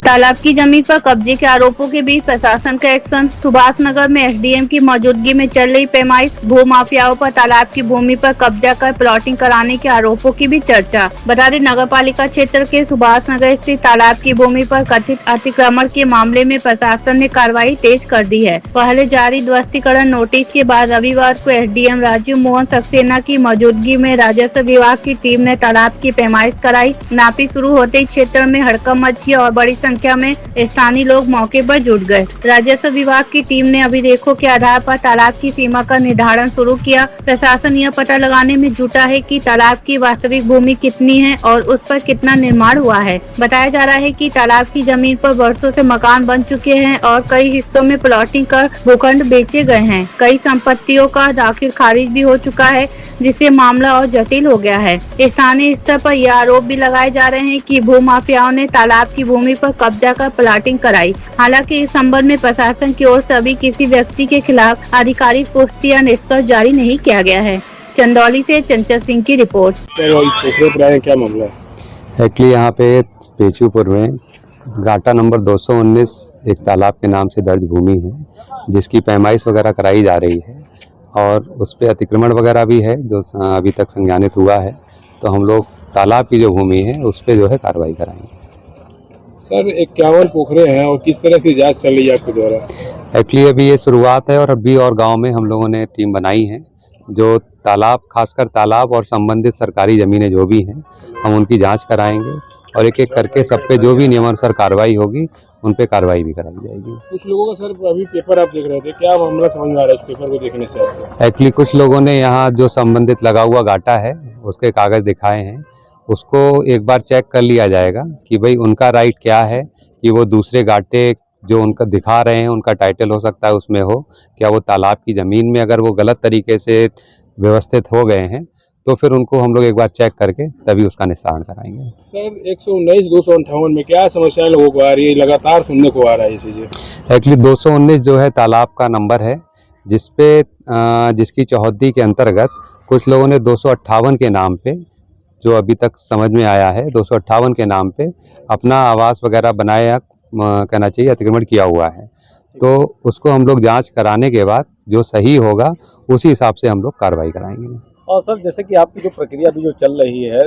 तालाब की जमीन पर कब्जे के आरोपों के बीच प्रशासन का एक्शन। सुभाष नगर में एसडीएम की मौजूदगी में चल रही पैमाइश। भू माफियाओं पर तालाब की भूमि पर कब्जा कर प्लॉटिंग कराने के आरोपों की भी चर्चा। बता दें, नगर पालिका क्षेत्र के सुभाष नगर स्थित तालाब की भूमि पर कथित अतिक्रमण के मामले में प्रशासन ने कार्रवाई तेज कर दी है। पहले जारी ध्वस्तीकरण नोटिस के बाद रविवार को एसडीएम राजीव मोहन सक्सेना की मौजूदगी में राजस्व विभाग की टीम ने तालाब की पैमाइश कराई। नापी शुरू होते ही क्षेत्र में हड़कंप मच गया और बड़ी संख्या में स्थानीय लोग मौके पर जुट गए। राजस्व विभाग की टीम ने अभिलेखों के आधार पर तालाब की सीमा का निर्धारण शुरू किया। प्रशासन यह पता लगाने में जुटा है कि तालाब की वास्तविक भूमि कितनी है और उस पर कितना निर्माण हुआ है। बताया जा रहा है कि तालाब की जमीन पर वर्षों से मकान बन चुके हैं और कई हिस्सों में प्लॉटिंग कर भूखंड बेचे गए हैं। कई संपत्तियों का दाखिल खारिज भी हो चुका है, जिससे मामला और जटिल हो गया है। स्थानीय स्तर पर यह आरोप भी लगाए जा रहे हैं कि भू माफियाओं ने तालाब की भूमि पर कब्जा कर प्लॉटिंग कराई। हालांकि इस संबंध में प्रशासन की ओर से अभी किसी व्यक्ति के खिलाफ आधिकारिक पुष्टि या निष्कर्ष जारी नहीं किया गया है। चंदौली से चंचल सिंह की रिपोर्ट। क्या मामला है? एक्चुअली यहाँ पे पेचूपुर में गाटा नंबर 219 एक तालाब के नाम से दर्ज भूमि है, जिसकी पैमाइश वगैरह कराई जा रही है और उस पर अतिक्रमण वगैरह भी है जो अभी तक संज्ञानित हुआ है। तो हम लोग तालाब की जो भूमि है उस पर जो है कार्रवाई कराएंगे। सर, 51 पोखरे हैं और किस तरह की जांच चल रही है आपके द्वारा? एक्चुअली अभी ये शुरुआत है और अभी और गांव में हम लोगों ने टीम बनाई है जो तालाब, खासकर तालाब और संबंधित सरकारी ज़मीनें जो भी हैं, हम उनकी जांच कराएंगे और एक एक करके सब पे जो भी नियमानुसार कार्रवाई होगी उन पे कार्रवाई भी कराई जाएगी। कुछ लोगों का सर अभी पेपर आप देख रहे थे, क्या मामला समझ में आ रहा है इस पेपर को देखने से आपको? एक्चुअली कुछ लोगों ने यहाँ जो संबंधित लगा हुआ गाटा है उसके कागज़ दिखाए हैं, उसको एक बार चेक कर लिया जाएगा कि भाई उनका राइट क्या है, कि वो दूसरे गाटे जो उनका दिखा रहे हैं उनका टाइटल हो सकता है उसमें हो, क्या वो तालाब की ज़मीन में अगर वो गलत तरीके से व्यवस्थित हो गए हैं तो फिर उनको हम लोग एक बार चेक करके तभी उसका निस्तारण कराएंगे। सर, 119 258 में क्या समस्याएं लोगों को आ रही है? लगातार सुनने को आ रहा है ये चीज़ें। एक्चुअली 219 जो है तालाब का नंबर है, जिसकी चौहद्दी के अंतर्गत कुछ लोगों ने 258 के नाम पे, जो अभी तक समझ में आया है, 258 के नाम पे अपना आवास वगैरह बनाया, कहना चाहिए अतिक्रमण किया हुआ है। तो उसको हम लोग जांच कराने के बाद जो सही होगा उसी हिसाब से हम लोग कार्रवाई कराएंगे। और सर, जैसे कि आपकी जो प्रक्रिया अभी जो चल रही है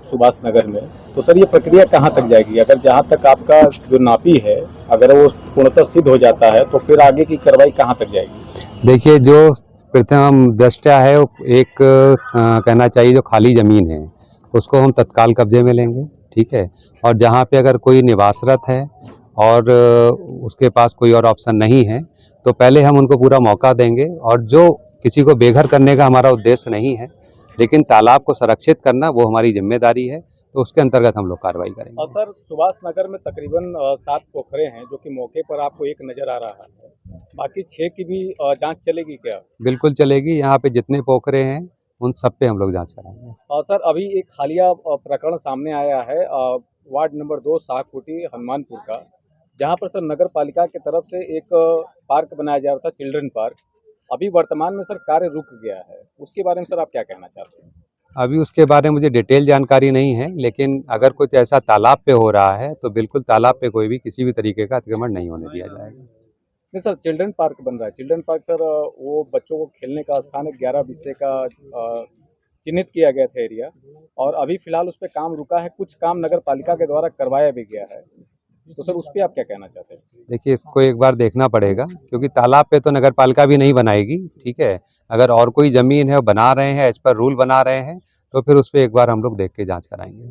सुभाष नगर में, तो सर ये प्रक्रिया कहाँ तक जाएगी? अगर जहाँ तक आपका जो नापी है अगर वो पूर्णतः सिद्ध हो जाता है तो फिर आगे की कार्रवाई कहाँ तक जाएगी? देखिए, जो प्रथम दृष्टया है एक कहना चाहिए जो खाली ज़मीन है उसको हम तत्काल कब्जे में लेंगे, ठीक है। और जहाँ पे अगर कोई निवासरत है और उसके पास कोई और ऑप्शन नहीं है तो पहले हम उनको पूरा मौका देंगे। और जो किसी को बेघर करने का हमारा उद्देश्य नहीं है, लेकिन तालाब को संरक्षित करना वो हमारी जिम्मेदारी है, तो उसके अंतर्गत हम लोग कार्रवाई करेंगे। और सर, सुभाष नगर में तकरीबन 7 पोखरे हैं जो कि मौके पर आपको एक नज़र आ रहा है, बाकी 6 की भी जाँच चलेगी क्या? बिल्कुल चलेगी। यहाँ पे जितने पोखरे हैं उन सब पे हम लोग जाँच कराएंगे। और सर, अभी एक हालिया प्रकरण सामने आया है वार्ड नंबर 2 शाहकोटी हनुमानपुर का, जहाँ पर सर नगर पालिका की तरफ से एक पार्क बनाया जा रहा था, चिल्ड्रन पार्क। अभी वर्तमान में सर कार्य रुक गया है, उसके बारे में सर आप क्या कहना चाहते हैं? अभी उसके बारे में मुझे डिटेल जानकारी नहीं है, लेकिन अगर कुछ ऐसा तालाब पे हो रहा है तो बिल्कुल तालाब पे कोई भी किसी भी तरीके का अतिक्रमण नहीं होने दिया जाएगा। नहीं सर, चिल्ड्रन पार्क बन रहा है। चिल्ड्रन पार्क सर वो बच्चों को खेलने का स्थान है, 11 विषय का चिन्हित किया गया था एरिया, और अभी फिलहाल उस पर काम रुका है। कुछ काम नगर पालिका के द्वारा करवाया भी गया है, तो सर उस पर आप क्या कहना चाहते हैं? देखिए, इसको एक बार देखना पड़ेगा क्योंकि तालाब पे तो नगर पालिका भी नहीं बनाएगी, ठीक है। अगर और कोई ज़मीन है और बना रहे हैं, एज पर रूल बना रहे हैं, तो फिर उस पर एक बार हम लोग देख के जांच कराएंगे।